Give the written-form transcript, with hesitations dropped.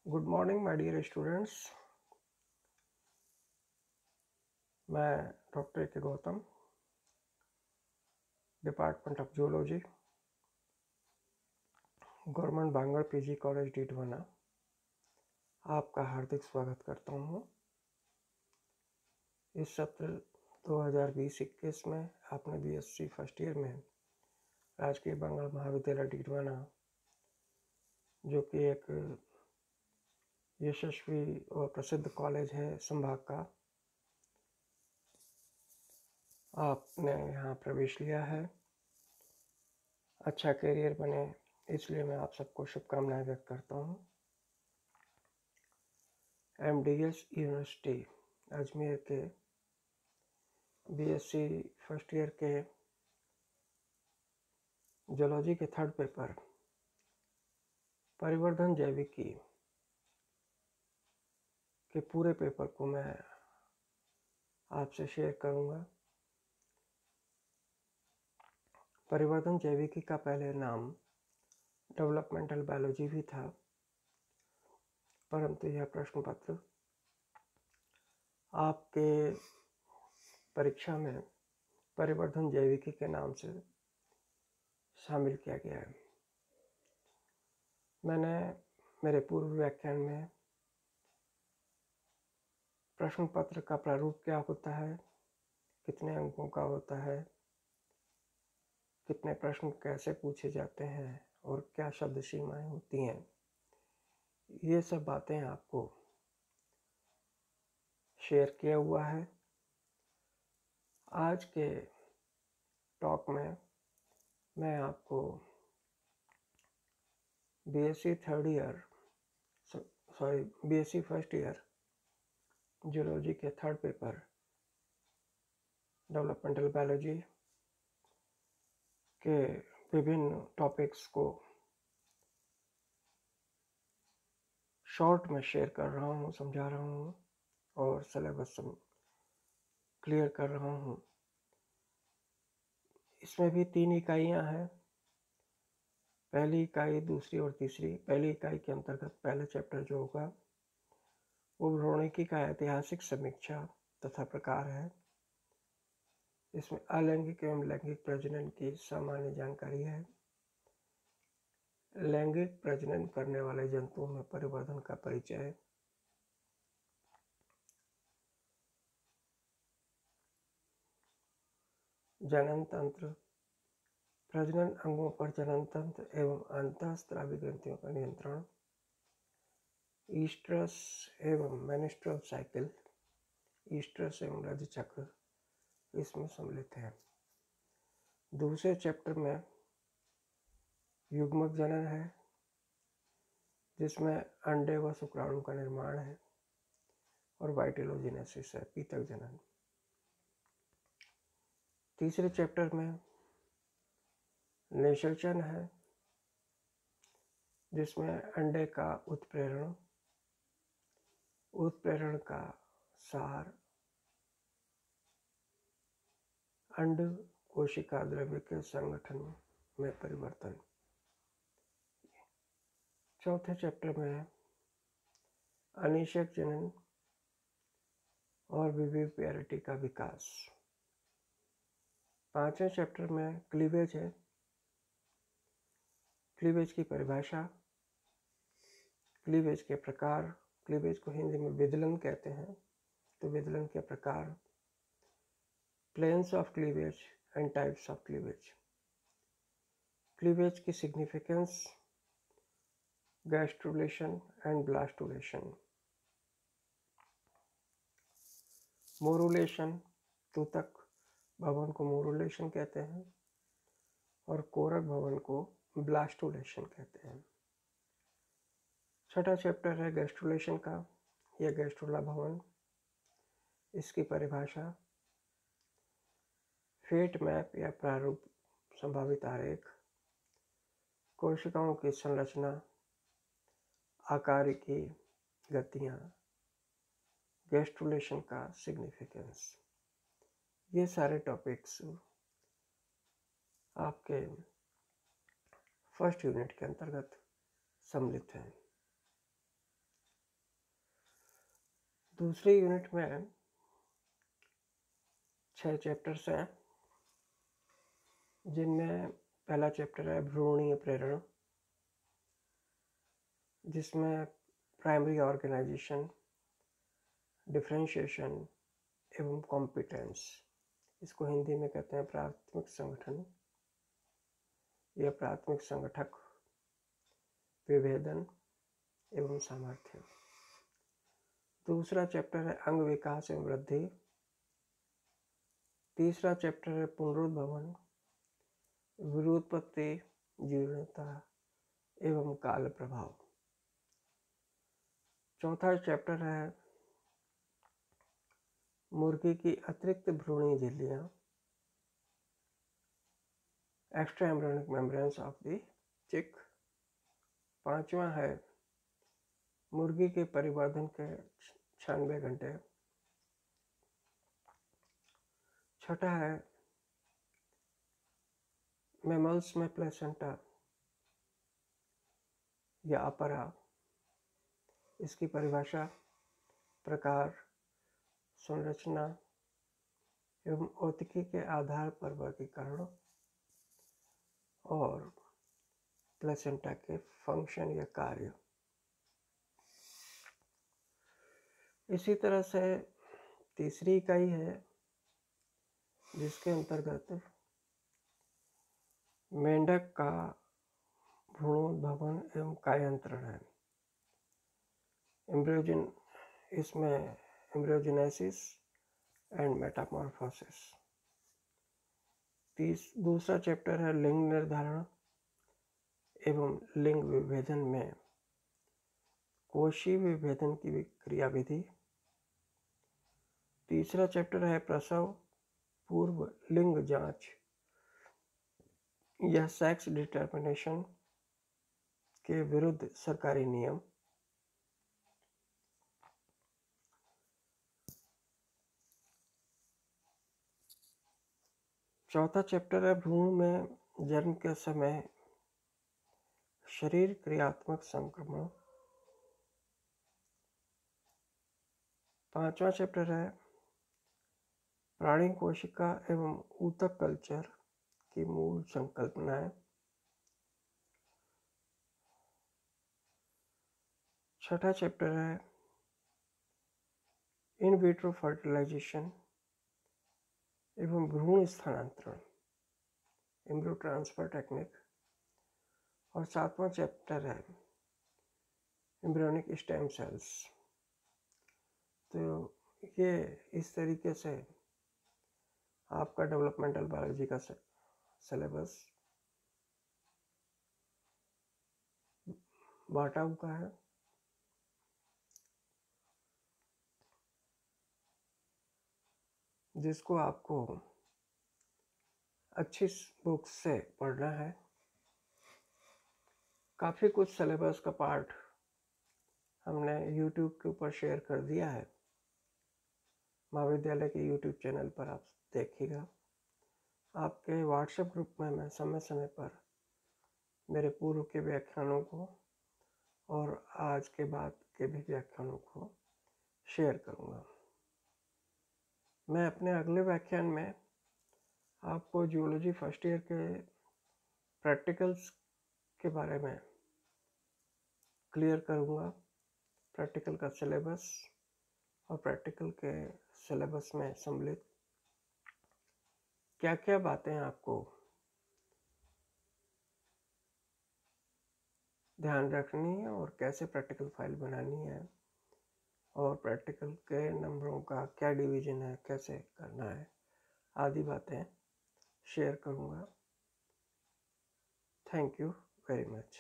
Good morning my dear students. मैं doctor K Gautam, department of zoology, government Bangur PG college Didwana आपका हार्दिक स्वागत करता हूँ। इस सत्र 2020-21 में आपने बीएससी फर्स्ट ईयर में राजकीय बांगड़ महाविद्यालय डीडवाना, जो कि एक यशस्वी और प्रसिद्ध कॉलेज है संभाग का, आपने यहाँ प्रवेश लिया है। अच्छा करियर बने, इसलिए मैं आप सबको शुभकामनाएं व्यक्त करता हूँ। एमडीएस यूनिवर्सिटी अजमेर के बीएससी फर्स्ट ईयर के जूलॉजी के थर्ड पेपर परिवर्धन जैविकी के पूरे पेपर को मैं आपसे शेयर करूंगा। परिवर्धन जैविकी का पहले नाम डेवलपमेंटल बायोलॉजी भी था, परंतु यह प्रश्न पत्र आपके परीक्षा में परिवर्धन जैविकी के नाम से शामिल किया गया है। मैंने मेरे पूर्व व्याख्यान में प्रश्न पत्र का प्रारूप क्या होता है, कितने अंकों का होता है, कितने प्रश्न कैसे पूछे जाते हैं और क्या शब्द सीमाएं होती हैं, ये सब बातें आपको शेयर किया हुआ है। आज के टॉक में मैं आपको बीएससी फर्स्ट ईयर जूलॉजी के थर्ड पेपर डेवलपमेंटल बायोलॉजी के विभिन्न टॉपिक्स को शॉर्ट में शेयर कर रहा हूँ, समझा रहा हूँ और सिलेबस क्लियर कर रहा हूँ। इसमें भी 3 इकाइयाँ हैं, पहली इकाई, दूसरी और तीसरी। पहली इकाई के अंतर्गत पहला चैप्टर जो होगा वो भ्रूणिकी का ऐतिहासिक समीक्षा तथा प्रकार है। इसमें अलैंगिक एवं लैंगिक प्रजनन की सामान्य जानकारी है। लैंगिक प्रजनन करने वाले जंतुओं में परिवर्धन का परिचय, जनन तंत्र, प्रजनन अंगों पर जनन तंत्र एवं अंतःस्रावी ग्रंथियों का नियंत्रण, ईस्ट्रस एवं मेनिस्ट्रुअल साइकिल, ईस्ट्रस एवं रज चक्र इसमें सम्मिलित है। दूसरे चैप्टर में युग्मक जनन है, जिसमें अंडे व शुक्राणु का निर्माण है, और वाइटेलोजेनेसिस है, पीतक जनन। तीसरे चैप्टर में निषेचन है, जिसमें अंडे का उत्प्रेरण का सार, अंड कोशिका द्रव्य के संगठन में परिवर्तन। चौथे चैप्टर में अनिषेक जनन और विविपेरिटी का विकास। पांचवें चैप्टर में क्लीवेज है, क्लीवेज की परिभाषा, क्लीवेज के प्रकार, क्लीवेज को हिंदी में विदलन कहते हैं, तो विदलन के प्रकार, planes of cleavage and types of cleavage, cleavage की significance, gastrulation and blastulation, morulation, तूतक भवन को मोरुलेशन कहते हैं और कोरक भवन को ब्लास्टुलेशन कहते हैं। छठा चैप्टर है गैस्ट्रुलेशन का, यह गैस्ट्रुला भवन, इसकी परिभाषा, फेट मैप या प्रारूप, संभावित आरेख, कोशिकाओं की संरचना, आकारिकी, गतियाँ, गैस्ट्रुलेशन का सिग्निफिकेंस, ये सारे टॉपिक्स आपके फर्स्ट यूनिट के अंतर्गत सम्मिलित हैं। दूसरी यूनिट में 6 चैप्टर्स हैं, जिनमें पहला चैप्टर है भ्रूणीय प्रेरण, जिसमें प्राइमरी ऑर्गेनाइजेशन, डिफरेंशिएशन एवं कॉम्पिटेंस, इसको हिंदी में कहते हैं प्राथमिक संगठन या प्राथमिक संगठक, विभेदन एवं सामर्थ्य। दूसरा चैप्टर है अंग विकास एवं वृद्धि। तीसरा चैप्टर है पुनरुद्भवन, विरूपत्ति, जीर्णता एवं काल प्रभाव। चौथा चैप्टर है मुर्गी की अतिरिक्त भ्रूणीय झिल्लियां, extra embryonic membranes of the chick. पांचवा है मुर्गी के परिवर्धन के 96 घंटे। छठा है मैमल्स में प्लेसेंटा या अपरा, इसकी परिभाषा, प्रकार, संरचना एवं औतिकी के आधार पर वर्गीकरण और प्लेसेंटा के फंक्शन या कार्य। इसी तरह से तीसरी इकाई है जिसके अंतर्गत मेंढक का भ्रूणोद्भवन एवं कायांतरण है। एम्ब्रियोजन, इसमें एम्ब्रियोजेनेसिस एंड मेटामॉर्फोसिस। दूसरा चैप्टर है लिंग निर्धारण एवं लिंग विभेदन में कोशीय विभेदन की क्रियाविधि। तीसरा चैप्टर है प्रसव पूर्व लिंग जांच या सेक्स डिटर्मिनेशन के विरुद्ध सरकारी नियम। चौथा चैप्टर है भ्रूण में जन्म के समय शरीर क्रियात्मक संक्रमण। पांचवा चैप्टर है प्राणी कोशिका एवं ऊतक कल्चर की मूल संकल्पनाएं। छठा चैप्टर है इन विट्रो फर्टिलाइजेशन एवं भ्रूण स्थानांतरण, एम्ब्रियो ट्रांसफर टेक्निक। और सातवां चैप्टर है एम्ब्रियोनिक स्टेम सेल्स। तो ये इस तरीके से आपका डेवलपमेंटल बायोलॉजी का सिलेबस बांटा हुआ है। जिसको आपको अच्छी बुक से पढ़ना है। काफ़ी कुछ सिलेबस का पार्ट हमने YouTube के ऊपर शेयर कर दिया है, महाविद्यालय के YouTube चैनल पर आप देखिएगा। आपके व्हाट्सएप ग्रुप में मैं समय समय पर मेरे पूर्व के व्याख्यानों को और आज के बाद के भी व्याख्यानों को शेयर करूँगा। मैं अपने अगले व्याख्यान में आपको जियोलॉजी फर्स्ट ईयर के प्रैक्टिकल्स के बारे में क्लियर करूँगा, प्रैक्टिकल का सिलेबस और प्रैक्टिकल के सिलेबस में सम्मिलित क्या क्या बातें आपको ध्यान रखनी है और कैसे प्रैक्टिकल फाइल बनानी है और प्रैक्टिकल के नंबरों का क्या डिवीज़न है, कैसे करना है, आदि बातें शेयर करूँगा। Thank you very much.